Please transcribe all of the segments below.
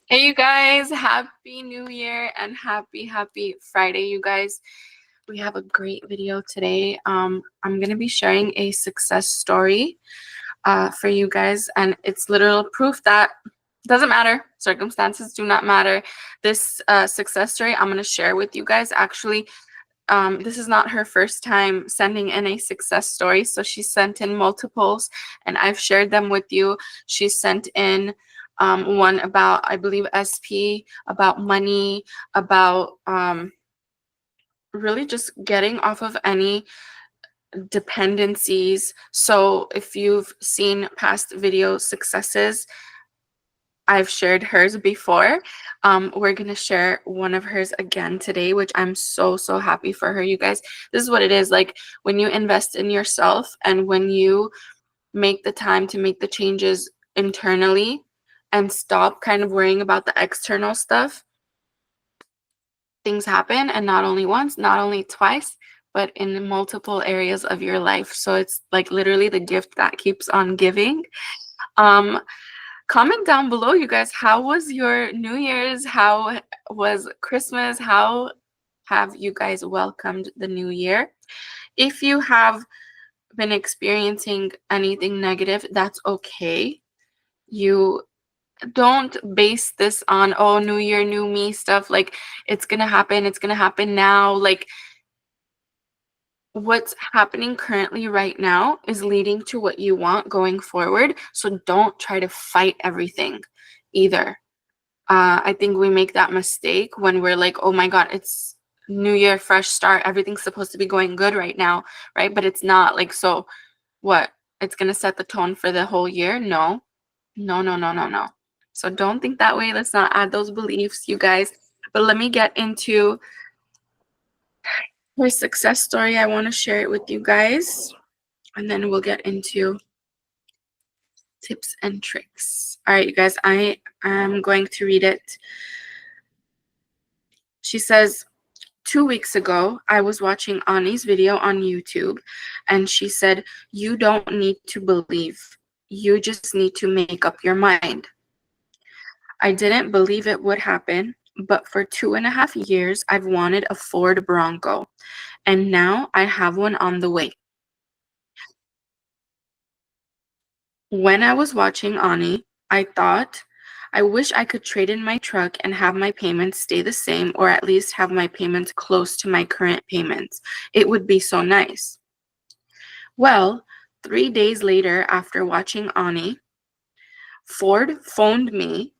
Hey, you guys, happy new year and happy Friday, you guys. We have a great video today. I'm going to be sharing a success story for you guys, and it's literal proof that doesn't matter. Circumstances do not matter. This success story I'm going to share with you guys. Actually, this is not her first time sending in a success story. So she sent in multiples and I've shared them with you. She sent in one about, I believe, SP, about money, about really just getting off of any dependencies. So if you've seen past video successes, I've shared hers before. We're going to share one of hers again today, which I'm so happy for her, you guys. This is what it is like when you invest in yourself and when you make the time to make the changes internally and stop kind of worrying about the external stuff. Things happen, and not only once, not only twice, but in multiple areas of your life. So it's like literally the gift that keeps on giving. Comment down below, you guys. How was your New Year's? How was Christmas? How have you guys welcomed the new year? If you have been experiencing anything negative, that's okay. You don't base this on, oh, new year, new me stuff. Like, it's gonna happen now. Like, what's happening currently right now is leading to what you want going forward. So don't try to fight everything either. I think we make that mistake when we're like, oh my God, it's new year, fresh start. Everything's supposed to be going good right now, right? But it's not. Like, so what? It's going to set the tone for the whole year? No. So don't think that way. Let's not add those beliefs, you guys. But let me get into her success story. I want to share it with you guys, and then we'll get into tips and tricks. All right, you guys, I am going to read it. She says, 2 weeks ago, I was watching Ani's video on YouTube, and she said, you don't need to believe. You just need to make up your mind. I didn't believe it would happen, but for 2.5 years, I've wanted a Ford Bronco, and now I have one on the way. When I was watching Ani, I thought, I wish I could trade in my truck and have my payments stay the same, or at least have my payments close to my current payments. It would be so nice. Well, 3 days later, after watching Ani, Ford phoned me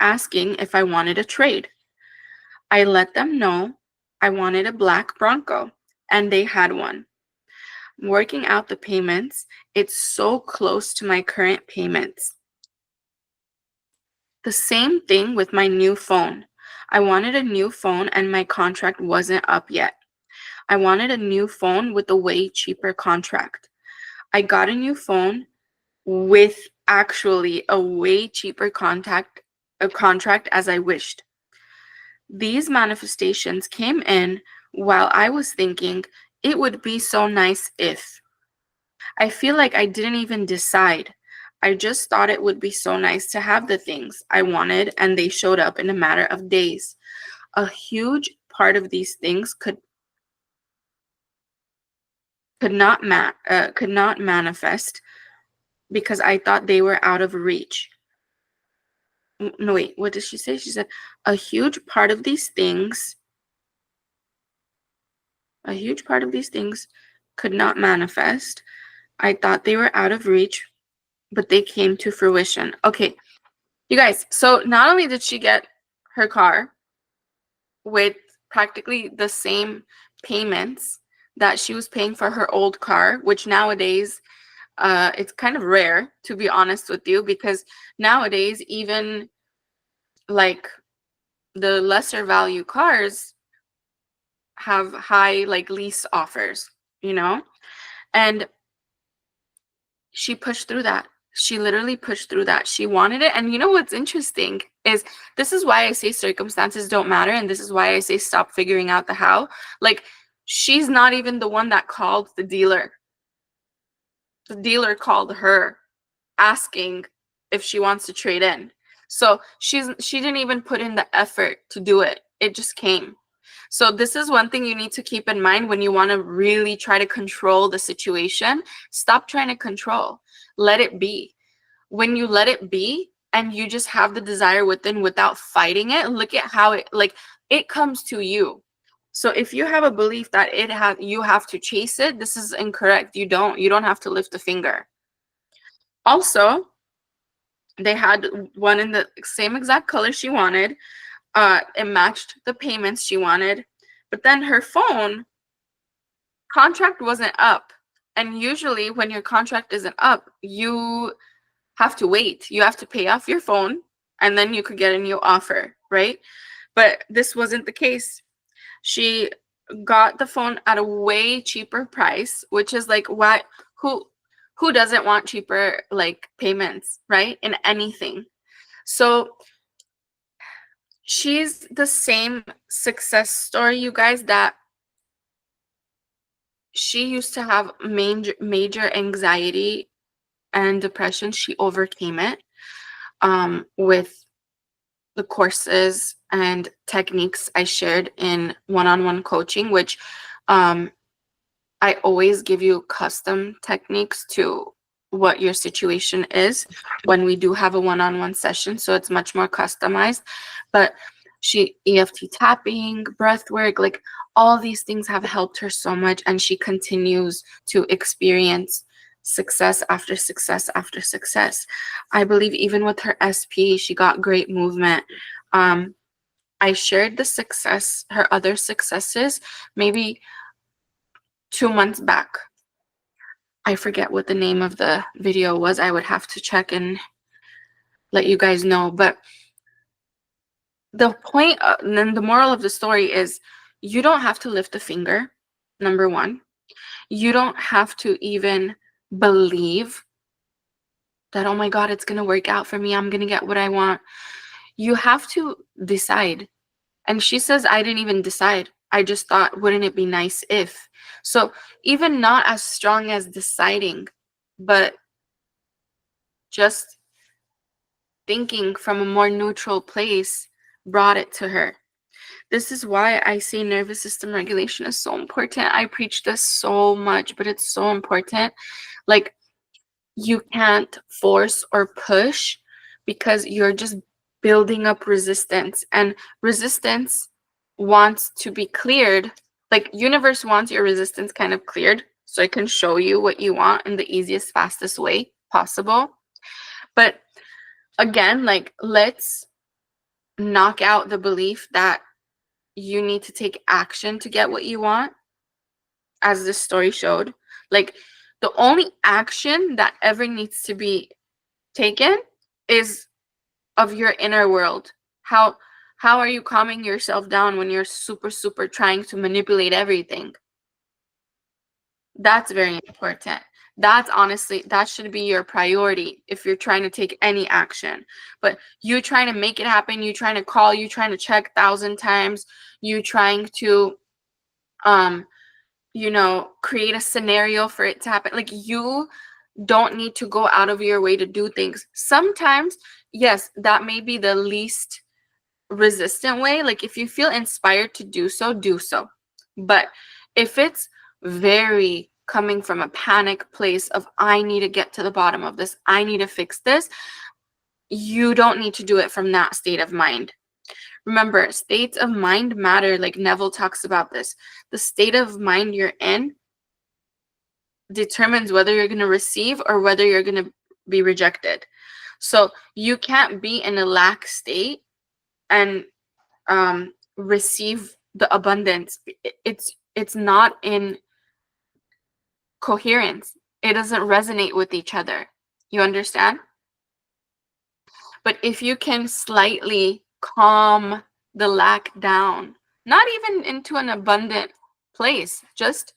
asking if I wanted a trade. I let them know I wanted a black Bronco, and they had one. Working out the payments, it's so close to my current payments. The same thing with my new phone. I wanted a new phone and my contract wasn't up yet. I wanted a new phone with a way cheaper contract. I got a new phone with actually a way cheaper contract as I wished. These manifestations came in while I was thinking it would be so nice if. I feel like I didn't even decide. I just thought it would be so nice to have the things I wanted, and they showed up in a matter of days. A huge part of these things could not manifest because I thought they were out of reach. No, wait, what did she say? She said, a huge part of these things could not manifest. I thought they were out of reach, but they came to fruition. Okay, you guys, so not only did she get her car with practically the same payments that she was paying for her old car, which nowadays it's kind of rare, to be honest with you, because nowadays even like the lesser value cars have high like lease offers, you know? And she pushed through that. She literally pushed through that. She wanted it. And you know what's interesting is this is why I say circumstances don't matter. And this is why I say stop figuring out the how. Like, she's not even the one that called the dealer. The dealer called her asking if she wants to trade in. So she didn't even put in the effort to do it. It just came. So this is one thing you need to keep in mind when you want to really try to control the situation. Stop trying to control. Let it be. When you let it be and you just have the desire within without fighting it, look at how it comes to you. So if you have a belief that you have to chase it, this is incorrect. You don't have to lift a finger. Also, they had one in the same exact color she wanted. It matched the payments she wanted, but then her phone contract wasn't up. And usually when your contract isn't up, you have to wait. You have to pay off your phone and then you could get a new offer, right? But this wasn't the case. She got the phone at a way cheaper price, which is like, why? Who doesn't want cheaper like payments, right? In anything. So she's the same success story, you guys, that she used to have major anxiety and depression. She overcame it with the courses and techniques I shared in one-on-one coaching, which I always give you custom techniques to what your situation is when we do have a one-on-one session. So it's much more customized. But she EFT tapping, breath work, like all these things have helped her so much. And she continues to experience success after success after success. I believe even with her SP, she got great movement. I shared her other successes, maybe 2 months back. I forget what the name of the video was. I would have to check and let you guys know. But the point, and then the moral of the story is you don't have to lift a finger, number one. You don't have to even believe that, oh my God, it's going to work out for me. I'm going to get what I want. You have to decide. And she says, I didn't even decide. I just thought, wouldn't it be nice if? So even not as strong as deciding, but just thinking from a more neutral place brought it to her. This is why I say nervous system regulation is so important. I preach this so much, but it's so important. Like, you can't force or push because you're just building up resistance, and resistance wants to be cleared. Like, universe wants your resistance kind of cleared so it can show you what you want in the easiest, fastest way possible. But again, like, let's knock out the belief that you need to take action to get what you want, as this story showed. Like, the only action that ever needs to be taken is of your inner world. How are you calming yourself down when you're super trying to manipulate everything? That's very important. That's honestly, that should be your priority if you're trying to take any action. But you trying to make it happen, you trying to call, you trying to check 1,000 times, you trying to create a scenario for it to happen. Like, you don't need to go out of your way to do things. Sometimes, yes, that may be the least resistant way. Like, if you feel inspired to do so, do so. But if it's very coming from a panic place of, I need to get to the bottom of this, I need to fix this, you don't need to do it from that state of mind. Remember, states of mind matter. Like, Neville talks about this. The state of mind you're in determines whether you're going to receive or whether you're going to be rejected. So you can't be in a lack state and receive the abundance. It's not in coherence. It doesn't resonate with each other. You understand? But if you can slightly calm the lack down, not even into an abundant place, just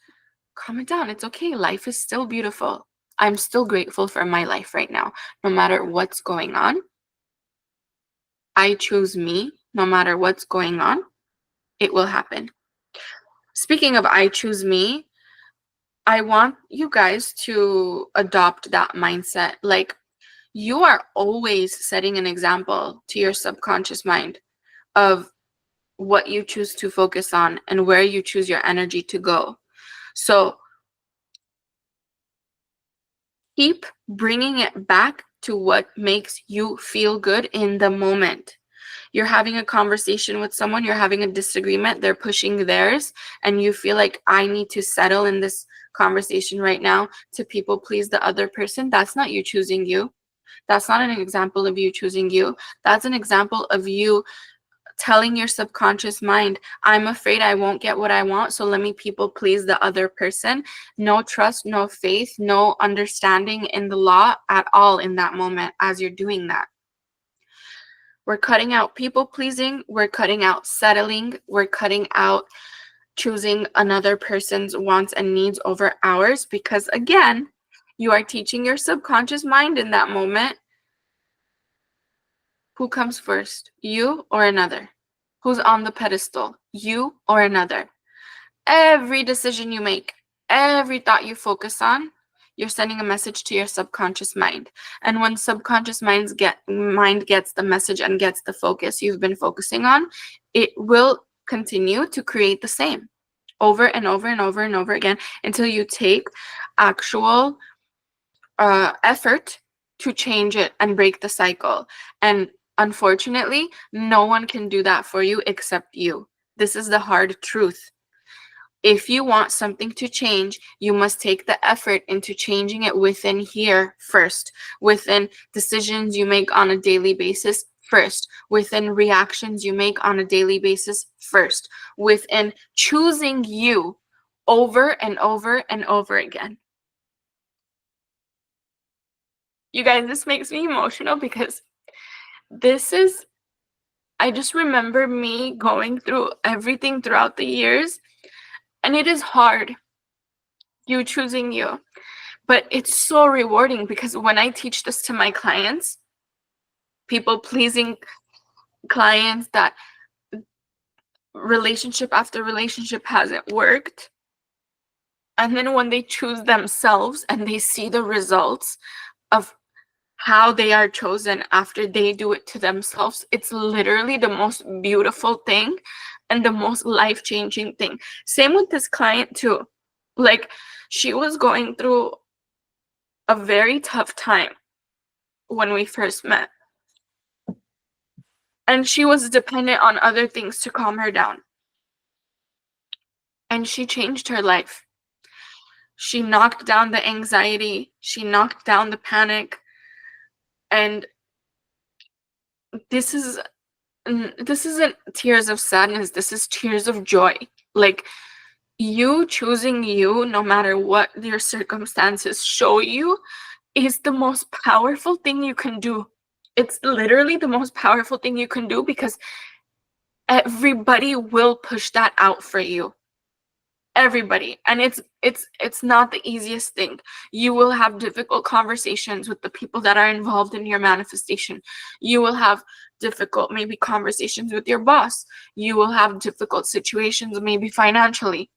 calm it down. It's okay. Life is still beautiful. I'm still grateful for my life right now, no matter what's going on. I choose me, no matter what's going on. It will happen. Speaking of I choose me, I want you guys to adopt that mindset. Like, you are always setting an example to your subconscious mind of what you choose to focus on and where you choose your energy to go. So keep bringing it back to what makes you feel good in the moment. You're having a conversation with someone, you're having a disagreement, they're pushing theirs, and you feel like, I need to settle in this conversation right now to people please the other person. That's not you choosing you. That's not an example of you choosing you. That's an example of you telling your subconscious mind, I'm afraid I won't get what I want, so let me people please the other person. No trust, no faith, no understanding in the law at all in that moment as you're doing that. We're cutting out people pleasing, we're cutting out settling, we're cutting out choosing another person's wants and needs over ours, because again, you are teaching your subconscious mind in that moment, who comes first, you or another? Who's on the pedestal, you or another? Every decision you make, every thought you focus on, you're sending a message to your subconscious mind. And when subconscious mind gets the message and gets the focus you've been focusing on, it will continue to create the same over and over and over and over again until you take actual effort to change it and break the cycle. And unfortunately, no one can do that for you except you. This is the hard truth. If you want something to change, you must take the effort into changing it within here first, within decisions you make on a daily basis first, within reactions you make on a daily basis first, within choosing you over and over and over again. You guys, this makes me emotional because I just remember me going through everything throughout the years, and it is hard, you choosing you. But it's so rewarding because when I teach this to my clients, people pleasing clients that relationship after relationship hasn't worked, and then when they choose themselves and they see the results of how they are chosen after they do it to themselves, it's literally the most beautiful thing and the most life-changing thing. Same with this client too. Like, she was going through a very tough time when we first met, and she was dependent on other things to calm her down, and she changed her life. She knocked down the anxiety, she knocked down the panic, and this isn't tears of sadness, this is tears of joy. Like, you choosing you, no matter what your circumstances show you, is the most powerful thing you can do. It's literally the most powerful thing you can do, because everybody will push that out for you. Everybody. And it's not the easiest thing. You will have difficult conversations with the people that are involved in your manifestation. You will have difficult maybe conversations with your boss. You will have difficult situations maybe financially.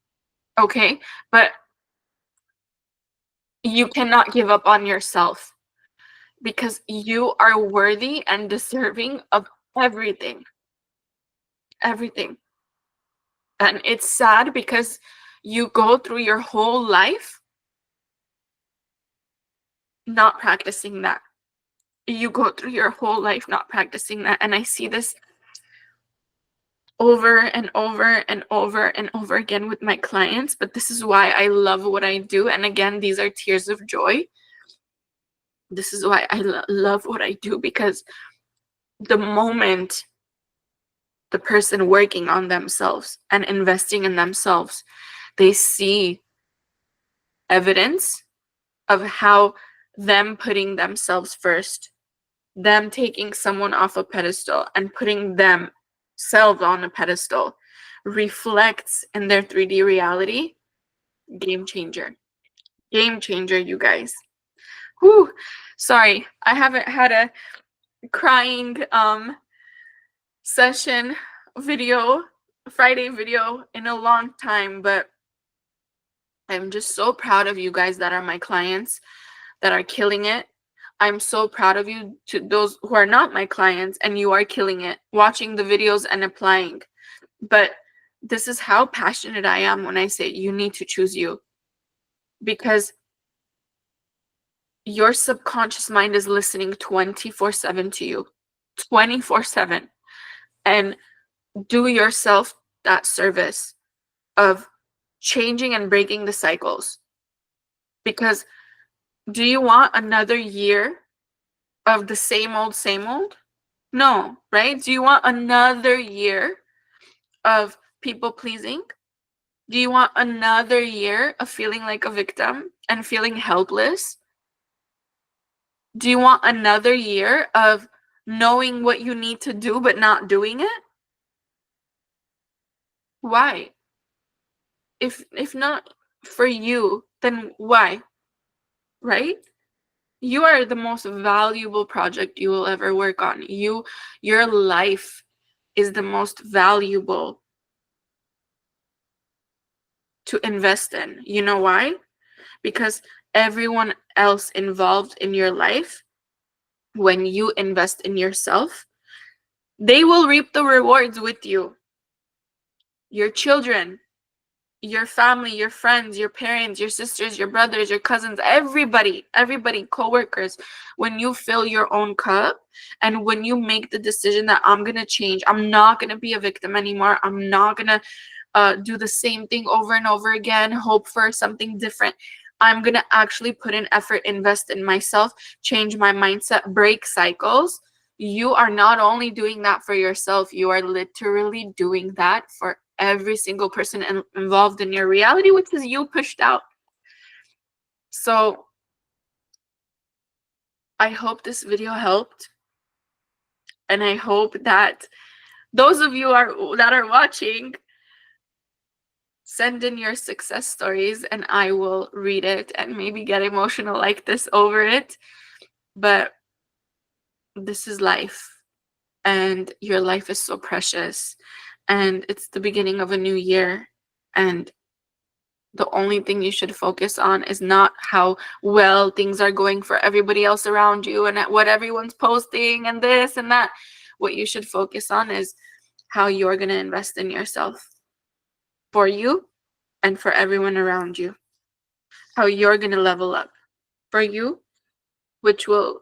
Okay? But you cannot give up on yourself, because you are worthy and deserving of everything. Everything. And it's sad because you go through your whole life not practicing that. You go through your whole life not practicing that. And I see this over and over and over and over again with my clients. But this is why I love what I do. And again, these are tears of joy. This is why I love what I do, because the moment the person working on themselves and investing in themselves, they see evidence of how them putting themselves first, them taking someone off a pedestal and putting themselves on a pedestal, reflects in their 3D reality. Game changer. Game changer, you guys. Whew. Sorry, I haven't had a crying session video, Friday video, in a long time, but I'm just so proud of you guys that are my clients, that are killing it. I'm so proud of you. To those who are not my clients, and you are killing it, watching the videos and applying. But this is how passionate I am when I say you need to choose you. Because your subconscious mind is listening 24/7 to you. 24/7. And do yourself that service of changing and breaking the cycles. Because do you want another year of the same old, same old? No, right? Do you want another year of people pleasing? Do you want another year of feeling like a victim and feeling helpless? Do you want another year of knowing what you need to do but not doing it? Why? If not for you, then why? Right? You are the most valuable project you will ever work on. Your life is the most valuable to invest in. You know why? Because everyone else involved in your life, when you invest in yourself, they will reap the rewards with you. Your children, your family, your friends, your parents, your sisters, your brothers, your cousins, everybody, coworkers, when you fill your own cup and when you make the decision that I'm going to change, I'm not going to be a victim anymore, I'm not going to do the same thing over and over again, hope for something different. I'm going to actually put in effort, invest in myself, change my mindset, break cycles. You are not only doing that for yourself, you are literally doing that for every single person involved in your reality, which is you pushed out. So I hope this video helped. And I hope that those of you that are watching, send in your success stories and I will read it and maybe get emotional like this over it. But this is life, and your life is so precious, and it's the beginning of a new year, and the only thing you should focus on is not how well things are going for everybody else around you and at what everyone's posting and this and that. What you should focus on is how you're going to invest in yourself, for you and for everyone around you. How you're going to level up for you, which will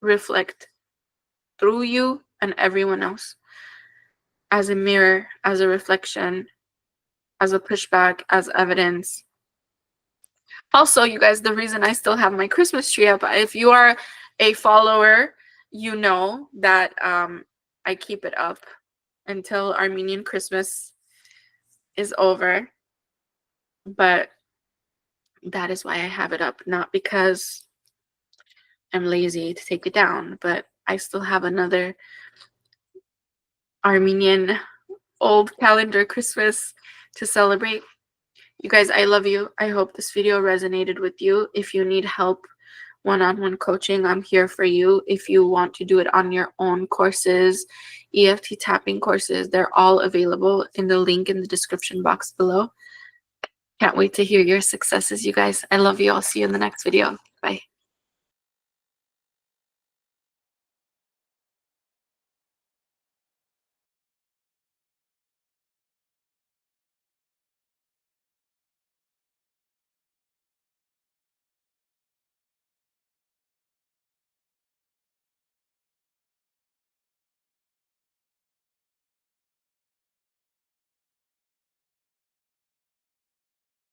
reflect through you and everyone else as a mirror, as a reflection, as a pushback, as evidence. Also, you guys, the reason I still have my Christmas tree up, if you are a follower, you know that I keep it up until Armenian Christmas is over. But that is why I have it up, not because I'm lazy to take it down, but I still have another Armenian old calendar Christmas to celebrate. You guys, I love you. I hope this video resonated with you. If you need help, one-on-one coaching, I'm here for you. If you want to do it on your own courses, EFT tapping courses, they're all available in the link in the description box below. Can't wait to hear your successes, you guys. I love you. I'll see you in the next video. Bye.